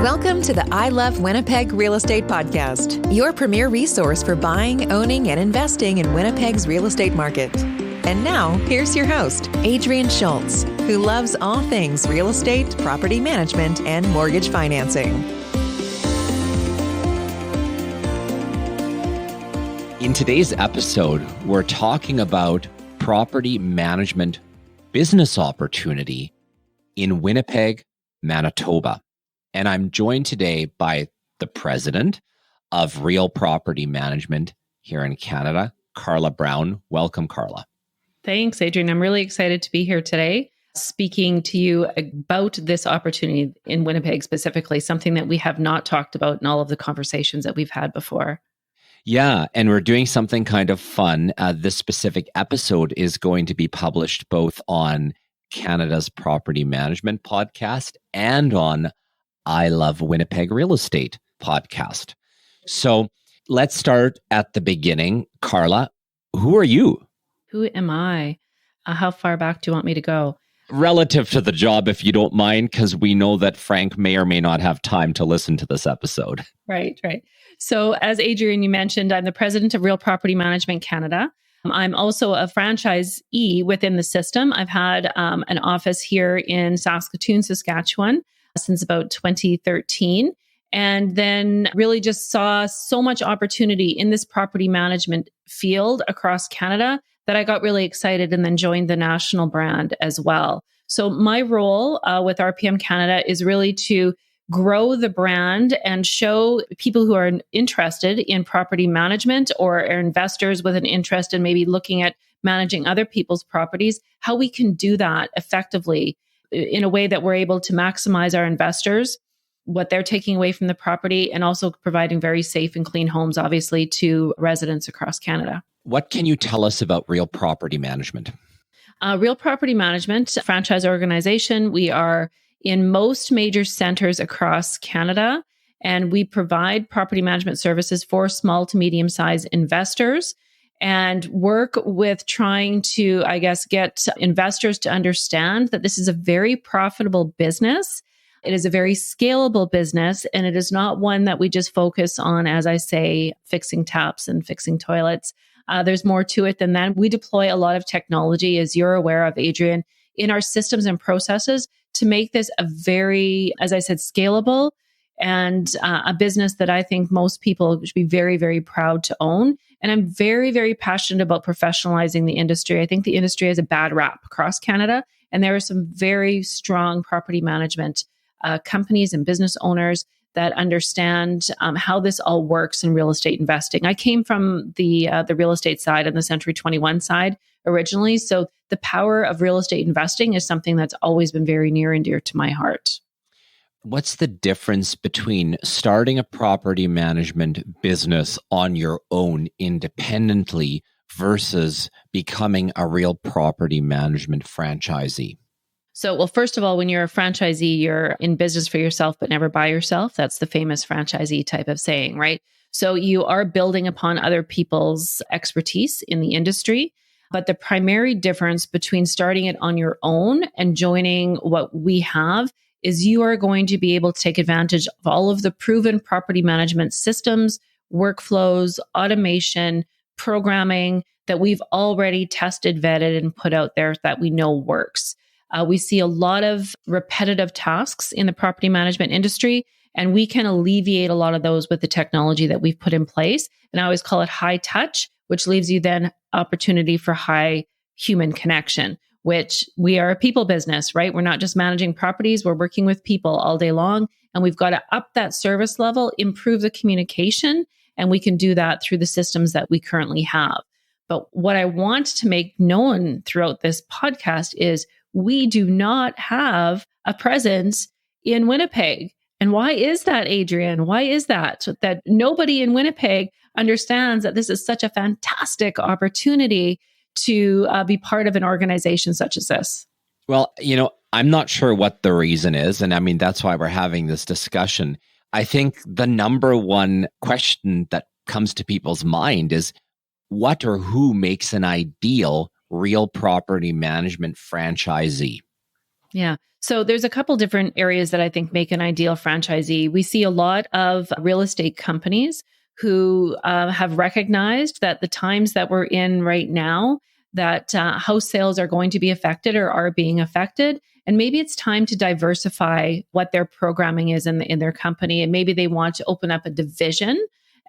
Welcome to the I Love Winnipeg Real Estate Podcast, your premier resource for buying, owning, and investing in Winnipeg's real estate market. And now, here's your host, Adrian Schultz, who loves all things real estate, property management, and mortgage financing. In today's episode, we're talking about property management business opportunity in Winnipeg, Manitoba. And I'm joined today by the president of Real Property Management here in Canada, Carla Brown. Welcome, Carla. Thanks, Adrian. I'm really excited to be here today speaking to you about this opportunity in Winnipeg specifically, something that we have not talked about in all of the conversations that we've had before. Yeah, and we're doing something kind of fun. This specific episode is going to be published both on Canada's Property Management podcast and on I Love Winnipeg Real Estate podcast. So let's start at the beginning. Carla, who are you? Who am I? How far back do you want me to go? Relative to the job, if you don't mind, because we know that Frank may or may not have time to listen to this episode. Right. So as Adrian, you mentioned, I'm the president of Real Property Management Canada. I'm also a franchisee within the system. I've had an office here in Saskatoon, Saskatchewan, since about 2013, and then really just saw so much opportunity in this property management field across Canada that I got really excited and then joined the national brand as well. So my role with RPM Canada is really to grow the brand and show people who are interested in property management or are investors with an interest in maybe looking at managing other people's properties, how we can do that effectively in a way that we're able to maximize our investors, what they're taking away from the property, and also providing very safe and clean homes, obviously, to residents across Canada. What can you tell us about Real Property Management? Real Property Management, franchise organization. We are in most major centers across Canada, and we provide property management services for small to medium-sized investors and work with trying to, get investors to understand that this is a very profitable business. It is a very scalable business, and it is not one that we just focus on, as I say, fixing taps and fixing toilets. There's more to it than that. We deploy a lot of technology, as you're aware of, Adrian, in our systems and processes to make this a very, as I said, scalable and a business that I think most people should be very, very proud to own. And I'm very, very passionate about professionalizing the industry. I think the industry has a bad rap across Canada, and there are some very strong property management companies and business owners that understand how this all works in real estate investing. I came from the real estate side and the Century 21 side originally. So the power of real estate investing is something that's always been very near and dear to my heart. What's the difference between starting a property management business on your own independently versus becoming a real property management franchisee? So, well, first of all, when you're a franchisee, you're in business for yourself, but never by yourself. That's the famous franchisee type of saying, right? So you are building upon other people's expertise in the industry. But the primary difference between starting it on your own and joining what we have is you are going to be able to take advantage of all of the proven property management systems, workflows, automation, programming that we've already tested, vetted, and put out there that we know works. We see a lot of repetitive tasks in the property management industry, and we can alleviate a lot of those with the technology that we've put in place. And I always call it high touch, which leaves you then opportunity for high human connection, which we are a people business, right? We're not just managing properties, we're working with people all day long, and we've got to up that service level, improve the communication, and we can do that through the systems that we currently have. But what I want to make known throughout this podcast is we do not have a presence in Winnipeg. And why is that, Adrian? Why is that? So that nobody in Winnipeg understands that this is such a fantastic opportunity to be part of an organization such as this? Well, I'm not sure what the reason is. And I mean, that's why we're having this discussion. I think the number one question that comes to people's mind is what or who makes an ideal real property management franchisee? Yeah. So there's a couple different areas that I think make an ideal franchisee. We see a lot of real estate companies who have recognized that the times that we're in right now, that house sales are going to be affected or are being affected. And maybe it's time to diversify what their programming is in their company. And maybe they want to open up a division.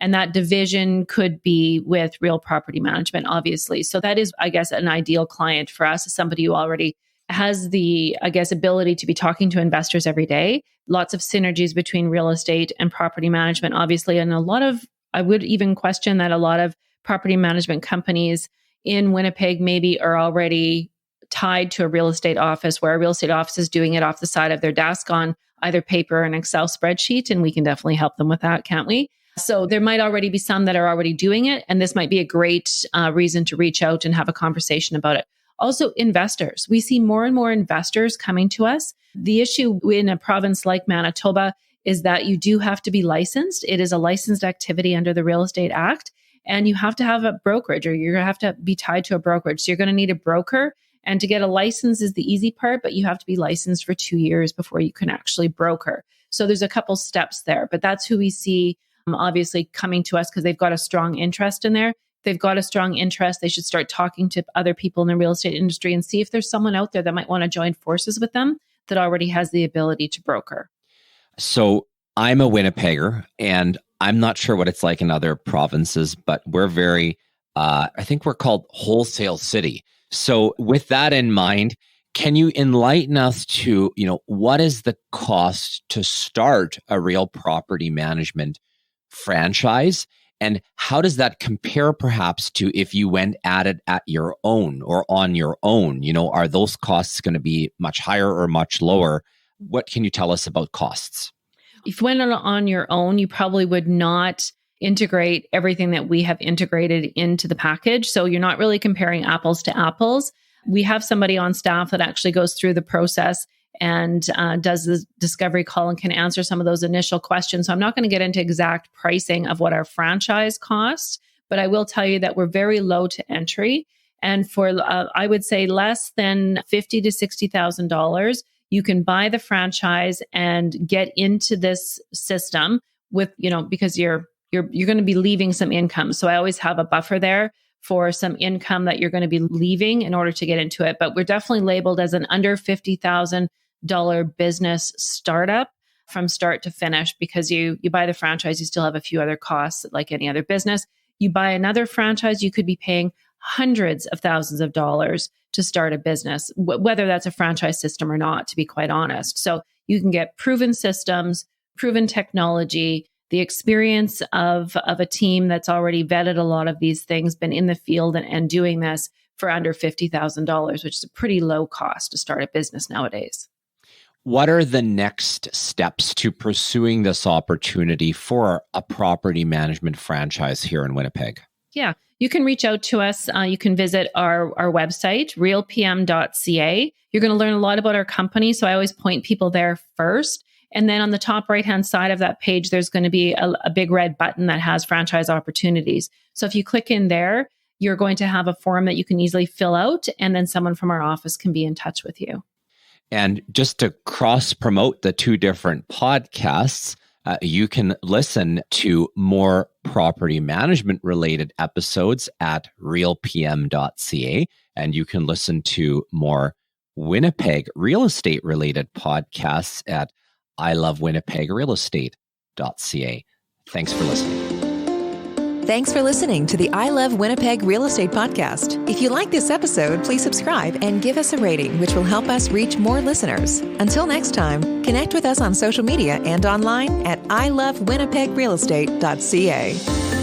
And that division could be with real property management, obviously. So that is, I guess, an ideal client for us, somebody who already has the, I guess, ability to be talking to investors every day. Lots of synergies between real estate and property management, obviously. And I would even question that a lot of property management companies in Winnipeg maybe are already tied to a real estate office, where a real estate office is doing it off the side of their desk on either paper or an Excel spreadsheet. And we can definitely help them with that, can't we? So there might already be some that are already doing it. And this might be a great reason to reach out and have a conversation about it. Also, investors. We see more and more investors coming to us. The issue in a province like Manitoba is that you do have to be licensed. It is a licensed activity under the Real Estate Act, and you have to have a brokerage, or you're going to have to be tied to a brokerage. So you're going to need a broker, and to get a license is the easy part, but you have to be licensed for 2 years before you can actually broker. So there's a couple steps there, but that's who we see obviously coming to us because they've got a strong interest in there. They've got a strong interest. They should start talking to other people in the real estate industry and see if there's someone out there that might want to join forces with them that already has the ability to broker. So I'm a Winnipegger, and I'm not sure what it's like in other provinces, but we're very, I think we're called wholesale city. So with that in mind, can you enlighten us to, what is the cost to start a real property management franchise? And how does that compare perhaps to if you went at it at your own or on your own? Are those costs going to be much higher or much lower? What can you tell us about costs? If you went on your own, you probably would not integrate everything that we have integrated into the package. So you're not really comparing apples to apples. We have somebody on staff that actually goes through the process and does the discovery call and can answer some of those initial questions. So I'm not going to get into exact pricing of what our franchise costs, but I will tell you that we're very low to entry. And for, I would say, less than $50,000 to $60,000, you can buy the franchise and get into this system with, because you're going to be leaving some income. So I always have a buffer there for some income that you're going to be leaving in order to get into it. But we're definitely labeled as an under $50,000 business startup from start to finish, because you buy the franchise, you still have a few other costs like any other business. You buy another franchise, you could be paying hundreds of thousands of dollars to start a business, whether that's a franchise system or not, to be quite honest. So you can get proven systems, proven technology, the experience of a team that's already vetted a lot of these things, been in the field and doing this for under $50,000, which is a pretty low cost to start a business nowadays. What are the next steps to pursuing this opportunity for a property management franchise here in Winnipeg? Yeah, you can reach out to us. You can visit our website, realpm.ca. You're going to learn a lot about our company. So I always point people there first. And then on the top right-hand side of that page, there's going to be a big red button that has franchise opportunities. So if you click in there, you're going to have a form that you can easily fill out, and then someone from our office can be in touch with you. And just to cross-promote the two different podcasts, you can listen to more property management-related episodes at realpm.ca, and you can listen to more Winnipeg real estate-related podcasts at ilovewinnipegrealestate.ca. Thanks for listening. Thanks for listening to the I Love Winnipeg Real Estate Podcast. If you like this episode, please subscribe and give us a rating, which will help us reach more listeners. Until next time, connect with us on social media and online at ilovewinnipegrealestate.ca.